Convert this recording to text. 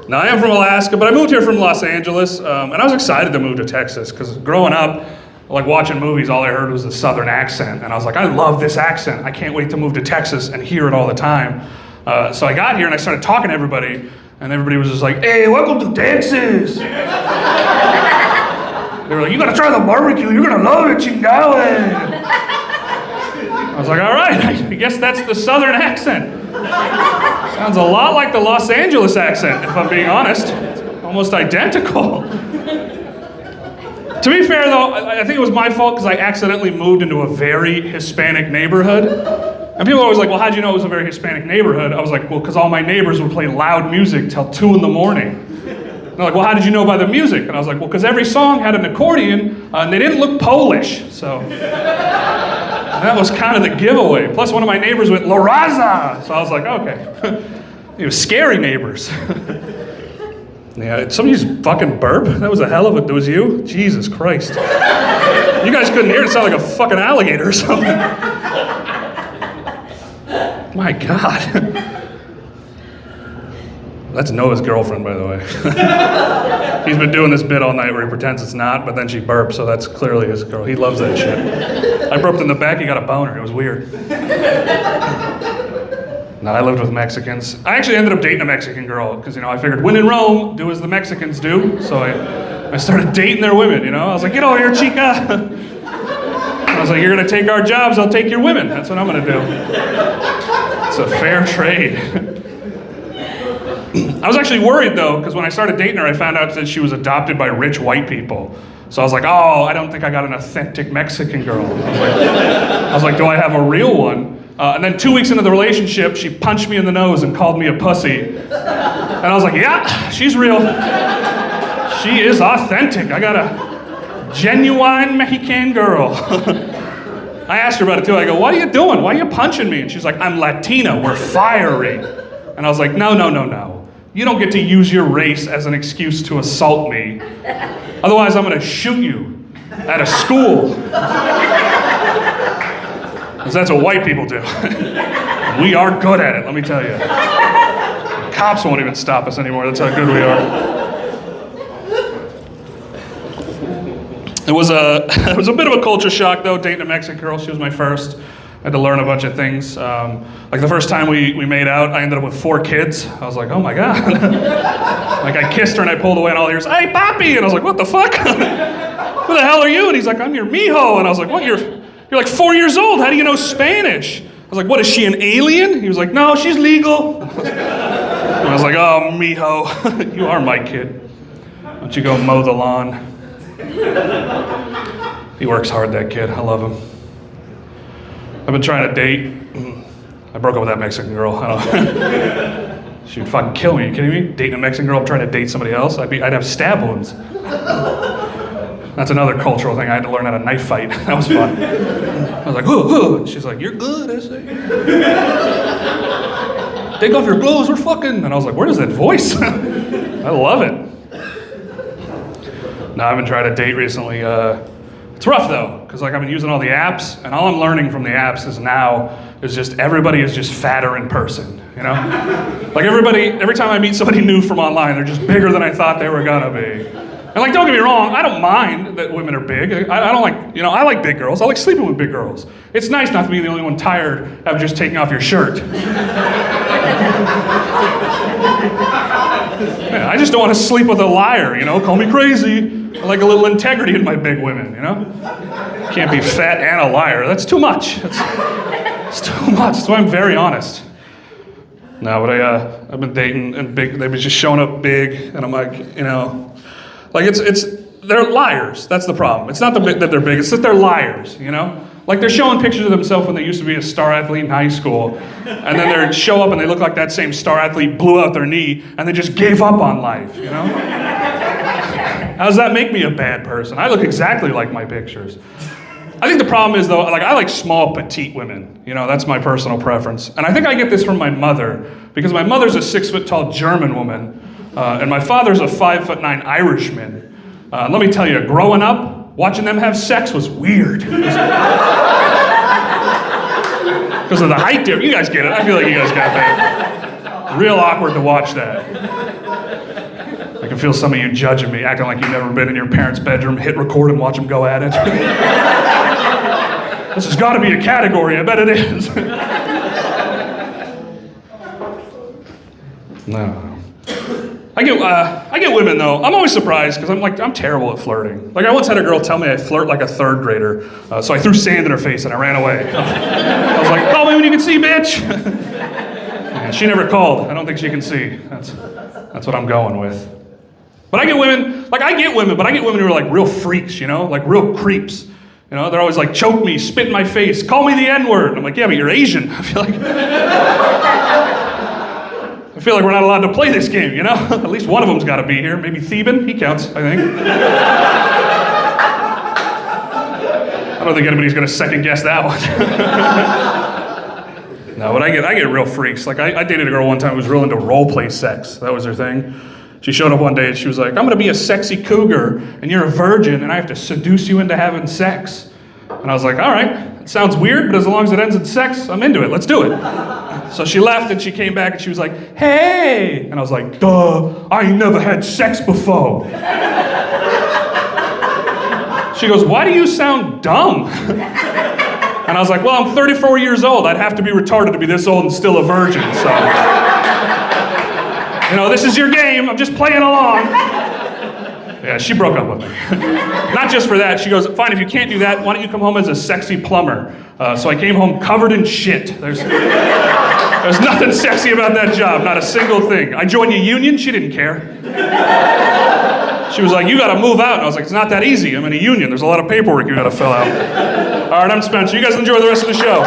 Now, I am from Alaska, but I moved here from Los Angeles, and I was excited to move to Texas, because growing up, like watching movies, all I heard was the Southern accent, and I was like, I love this accent. I can't wait to move to Texas and hear it all the time. So I got here and I started talking to everybody, and everybody was just like, hey, welcome to Texas. They were like, you gotta try the barbecue, you're gonna love it, chingale. I was like, all right, I guess that's the Southern accent. Sounds a lot like the Los Angeles accent, if I'm being honest. It's almost identical. To be fair, though, I think it was my fault because I accidentally moved into a very Hispanic neighborhood. And people are always like, well, how'd you know it was a very Hispanic neighborhood? I was like, well, because all my neighbors would play loud music till 2 in the morning. They're like, well, how did you know by the music? And I was like, well, because every song had an accordion, and they didn't look Polish, so that was kind of the giveaway. Plus, one of my neighbors went, La Raza! So I was like, okay. It was scary neighbors. Yeah, did somebody just fucking burp? That was a hell of a, it was you? Jesus Christ. You guys couldn't hear it, it sounded like a fucking alligator or something. My God. That's Noah's girlfriend, by the way. He's been doing this bit all night where he pretends it's not, but then she burps, so that's clearly his girl. He loves that shit. I burped in the back, he got a boner. It was weird. No, I lived with Mexicans. I actually ended up dating a Mexican girl, because, I figured when in Rome, do as the Mexicans do. So I started dating their women, I was like, get over here, chica. I was like, you're gonna take our jobs, I'll take your women. That's what I'm gonna do. It's a fair trade. I was actually worried though, because when I started dating her, I found out that she was adopted by rich white people. So I was like, oh, I don't think I got an authentic Mexican girl. I was like, do I have a real one? And then 2 weeks into the relationship, she punched me in the nose and called me a pussy. And I was like, yeah, she's real. She is authentic. I got a genuine Mexican girl. I asked her about it too. I go, what are you doing? Why are you punching me? And she's like, I'm Latina, we're fiery. And I was like, no. You don't get to use your race as an excuse to assault me. Otherwise, I'm gonna shoot you at a school. Because that's what white people do. We are good at it, let me tell you. Cops won't even stop us anymore, that's how good we are. It was a bit of a culture shock though, dating a Mexican girl. She was my first. I had to learn a bunch of things. Like the first time we made out, I ended up with 4 kids. I was like, oh my God. Like I kissed her and I pulled away and all ears, hey, papi! And I was like, what the fuck? Who the hell are you? And he's like, I'm your mijo. And I was like, what, you're like 4 years old, how do you know Spanish? I was like, what, is she an alien? He was like, no, she's legal. And I was like, oh, mijo, you are my kid. Why don't you go mow the lawn? He works hard, that kid, I love him. I've been trying to date. I broke up with that Mexican girl. She would fucking kill me, are you kidding me? Dating a Mexican girl, trying to date somebody else? I'd have stab wounds. That's another cultural thing. I had to learn how to knife fight. That was fun. I was like, ooh. And she's like, you're good, I say. Take off your clothes, we're fucking. And I was like, where is that voice? I love it. No, I've been trying to date recently. It's rough though, because I've been using all the apps, and all I'm learning from the apps is just everybody is just fatter in person, Like every time I meet somebody new from online, they're just bigger than I thought they were gonna be. And like, don't get me wrong, I don't mind that women are big. I don't like, I like big girls. I like sleeping with big girls. It's nice not to be the only one tired of just taking off your shirt. Yeah, I just don't want to sleep with a liar, call me crazy. I like a little integrity in my big women, Can't be fat and a liar. That's too much. It's too much. That's why I'm very honest. No, but I've been dating and big. They've been just showing up big, and I'm like, like they're liars. That's the problem. It's not that they're big. It's that they're liars. Like they're showing pictures of themselves when they used to be a star athlete in high school, and then they show up and they look like that same star athlete blew out their knee and they just gave up on life. How does that make me a bad person? I look exactly like my pictures. I think the problem is though, like I like small, petite women. That's my personal preference. And I think I get this from my mother, because my mother's a 6-foot-tall German woman, and my father's a 5'9" Irishman. Let me tell you, growing up, watching them have sex was weird. Because of the height difference. You guys get it. I feel like you guys got that. Real awkward to watch that. I can feel some of you judging me, acting like you've never been in your parents' bedroom, hit record and watch them go at it. This has got to be a category, I bet it is. No. I get women though. I'm always surprised because I'm terrible at flirting. Like I once had a girl tell me I flirt like a third grader, so I threw sand in her face and I ran away. I was like, call me when you can see, bitch. And she never called. I don't think she can see. That's what I'm going with. But I get women, but I get women who are like real freaks, you know, like real creeps. You know, they're always like, choke me, spit in my face, call me the N-word. I'm like, yeah, but you're Asian. I feel like we're not allowed to play this game, you know? At least one of them's got to be here. Maybe Theban, he counts, I think. I don't think anybody's going to second guess that one. No, but I get real freaks. Like I dated a girl one time who was real into role play sex. That was her thing. She showed up one day and she was like, I'm going to be a sexy cougar and you're a virgin and I have to seduce you into having sex. And I was like, all right, it sounds weird, but as long as it ends in sex, I'm into it. Let's do it. So she left and she came back and she was like, hey. And I was like, duh, I ain't never had sex before. She goes, why do you sound dumb? And I was like, well, I'm 34 years old. I'd have to be retarded to be this old and still a virgin, so. You know, this is your game. I'm just playing along. Yeah, she broke up with me. Not just for that. She goes, fine, if you can't do that, why don't you come home as a sexy plumber? So I came home covered in shit. There's nothing sexy about that job, not a single thing. I joined a union, she didn't care. She was like, you gotta move out. And I was like, it's not that easy. I'm in a union. There's a lot of paperwork you gotta fill out. All right, I'm Spencer. You guys enjoy the rest of the show.